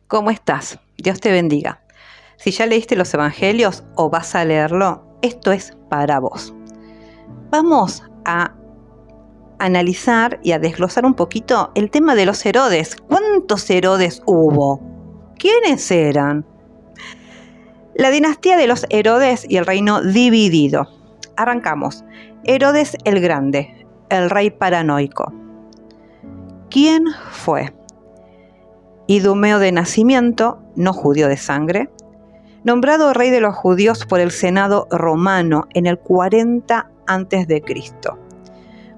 ¿Cómo estás? Dios te bendiga. Si ya leíste los evangelios o vas a leerlo, esto es para vos. Vamos a analizar y a desglosar un poquito el tema de los Herodes. ¿Cuántos Herodes hubo? ¿Quiénes eran? La dinastía de los Herodes y el reino dividido. Arrancamos. Herodes el Grande, el rey paranoico. ¿Quién fue? Idumeo de nacimiento, no judío de sangre, nombrado rey de los judíos por el Senado romano en el 40 a.C.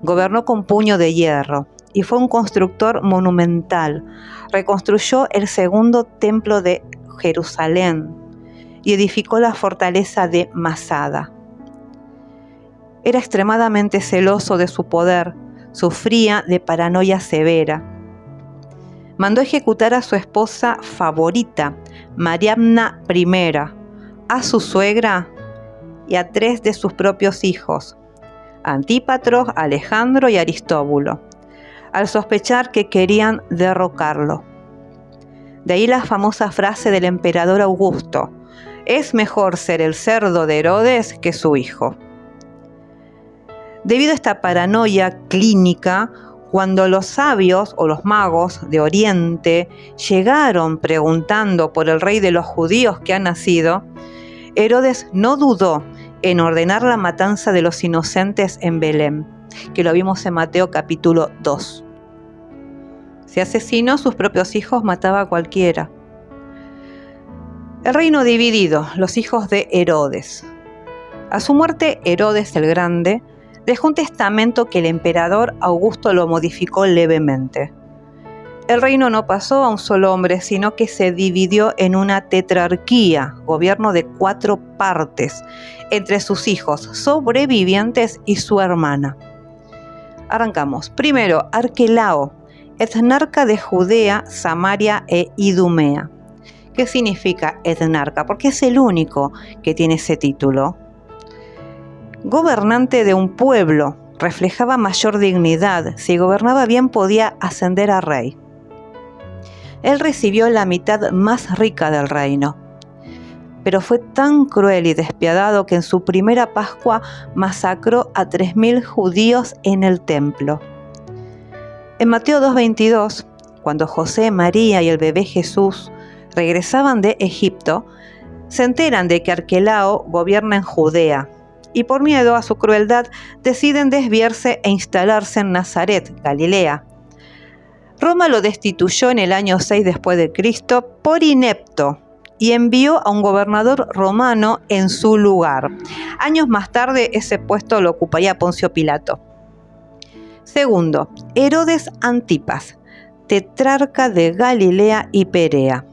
Gobernó con puño de hierro y fue un constructor monumental. Reconstruyó el segundo templo de Jerusalén y edificó la fortaleza de Masada. Era extremadamente celoso de su poder, sufría de paranoia severa. Mandó ejecutar a su esposa favorita, Mariamna I, a su suegra y a 3 de sus propios hijos, Antípatro, Alejandro y Aristóbulo, al sospechar que querían derrocarlo. De ahí la famosa frase del emperador Augusto: es mejor ser el cerdo de Herodes que su hijo. Debido a esta paranoia clínica, cuando los sabios o los magos de Oriente llegaron preguntando por el rey de los judíos que ha nacido, Herodes no dudó en ordenar la matanza de los inocentes en Belén, que lo vimos en Mateo capítulo 2. Si asesinó sus propios hijos, mataba a cualquiera. El reino dividido, los hijos de Herodes. A su muerte, Herodes el Grande dejó un testamento que el emperador Augusto lo modificó levemente. El reino no pasó a un solo hombre, sino que se dividió en una tetrarquía, gobierno de 4 partes, entre sus hijos sobrevivientes y su hermana. Arrancamos. Primero, Arquelao, etnarca de Judea, Samaria e Idumea. ¿Qué significa etnarca? Porque es el único que tiene ese título. Gobernante de un pueblo, reflejaba mayor dignidad. Si gobernaba bien, podía ascender a rey. Él recibió la mitad más rica del reino, pero fue tan cruel y despiadado que en su primera Pascua masacró a 3.000 judíos en el templo. En Mateo 2:22, cuando José, María y el bebé Jesús regresaban de Egipto, se enteran de que Arquelao gobierna en Judea, y por miedo a su crueldad deciden desviarse e instalarse en Nazaret, Galilea. Roma lo destituyó en el año 6 después de Cristo por inepto y envió a un gobernador romano en su lugar. Años más tarde ese puesto lo ocuparía Poncio Pilato. Segundo, Herodes Antipas, tetrarca de Galilea y Perea.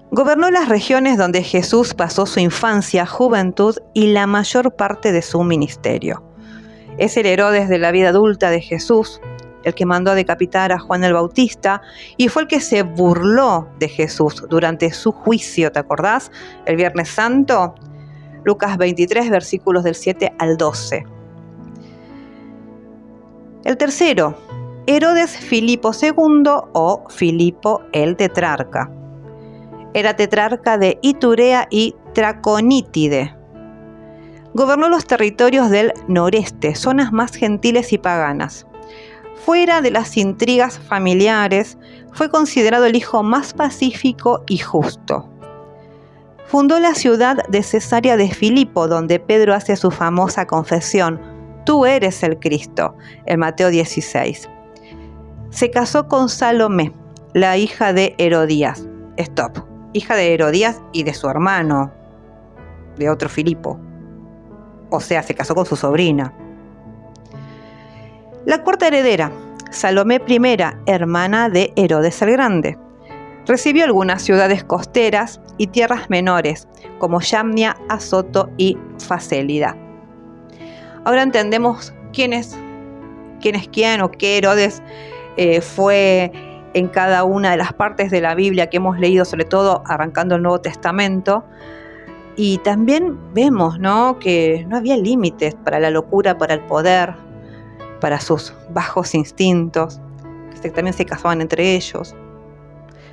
Gobernó las regiones donde Jesús pasó su infancia, juventud y la mayor parte de su ministerio. Es el Herodes de la vida adulta de Jesús, el que mandó a decapitar a Juan el Bautista y fue el que se burló de Jesús durante su juicio, ¿te acordás? El Viernes Santo, Lucas 23, versículos del 7 al 12. El tercero, Herodes Filipo II o Filipo el tetrarca. Era tetrarca de Iturea y Traconítide. Gobernó los territorios del noreste, zonas más gentiles y paganas. Fuera de las intrigas familiares, fue considerado el hijo más pacífico y justo. Fundó la ciudad de Cesarea de Filipo, donde Pedro hace su famosa confesión: tú eres el Cristo, en Mateo 16. Se casó con Salomé, la hija de Herodías. Hija de Herodías y de su hermano, de otro Filipo. O sea, se casó con su sobrina. La cuarta heredera, Salomé I, hermana de Herodes el Grande. Recibió algunas ciudades costeras y tierras menores, como Yamnia, Azoto y Facélida. Ahora entendemos quién es quién o qué Herodes fue en cada una de las partes de la Biblia que hemos leído, sobre todo arrancando el Nuevo Testamento. Y también vemos, ¿no?, que no había límites para la locura, para el poder, para sus bajos instintos, que también se casaban entre ellos.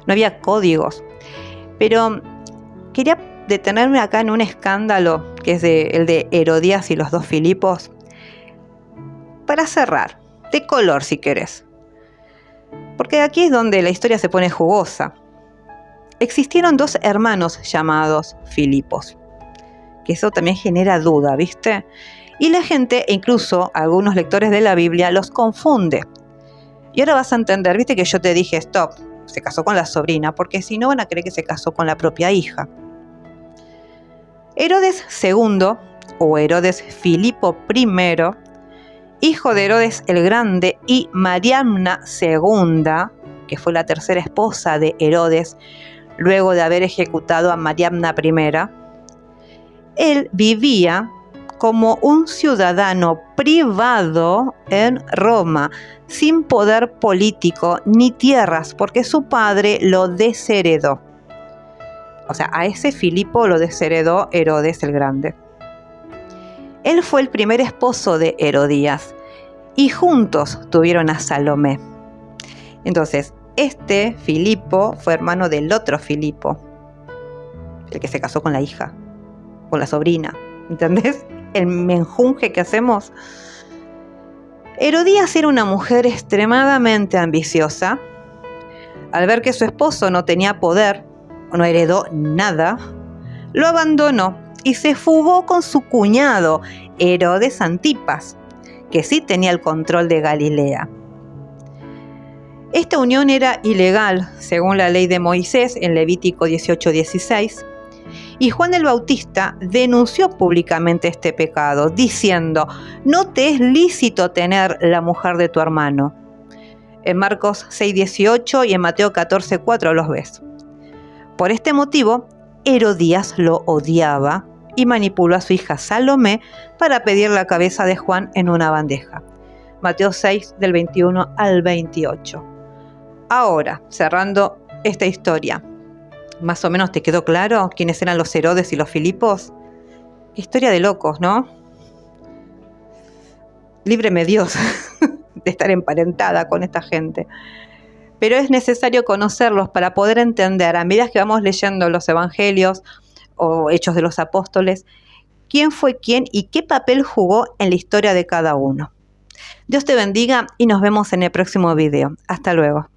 no había códigos. Pero quería detenerme acá en un escándalo que es el de Herodías y los dos Filipos, para cerrar, de color si querés, porque aquí es donde la historia se pone jugosa. Existieron dos hermanos llamados Filipos, que eso también genera duda, ¿viste? Y la gente, e incluso algunos lectores de la Biblia, los confunde. Y ahora vas a entender, ¿viste? Que yo te dije, stop, se casó con la sobrina, porque si no van a creer que se casó con la propia hija. Herodes II, o Herodes Filipo I, hijo de Herodes el Grande, y Mariamna II, que fue la tercera esposa de Herodes, luego de haber ejecutado a Mariamna I, él vivía como un ciudadano privado en Roma, sin poder político ni tierras, porque su padre lo desheredó. O sea, a ese Filipo lo desheredó Herodes el Grande. Él fue el primer esposo de Herodías y juntos tuvieron a Salomé. Entonces, este Filipo fue hermano del otro Filipo, el que se casó con la hija, con la sobrina. ¿Entendés? El menjunje que hacemos. Herodías era una mujer extremadamente ambiciosa. Al ver que su esposo no tenía poder, no heredó nada, lo abandonó y se fugó con su cuñado, Herodes Antipas, que sí tenía el control de Galilea. Esta unión era ilegal, según la ley de Moisés en Levítico 18:16, y Juan el Bautista denunció públicamente este pecado, diciendo: no te es lícito tener la mujer de tu hermano. En Marcos 6:18 y en Mateo 14:4 los ves. Por este motivo, Herodías lo odiaba y manipuló a su hija Salomé para pedir la cabeza de Juan en una bandeja. Mateo 6, del 21 al 28. Ahora, cerrando esta historia, ¿más o menos te quedó claro quiénes eran los Herodes y los Filipos? Qué historia de locos, ¿no? Líbreme Dios de estar emparentada con esta gente. Pero es necesario conocerlos para poder entender, a medida que vamos leyendo los evangelios o Hechos de los Apóstoles, quién fue quién y qué papel jugó en la historia de cada uno. Dios te bendiga y nos vemos en el próximo video. Hasta luego.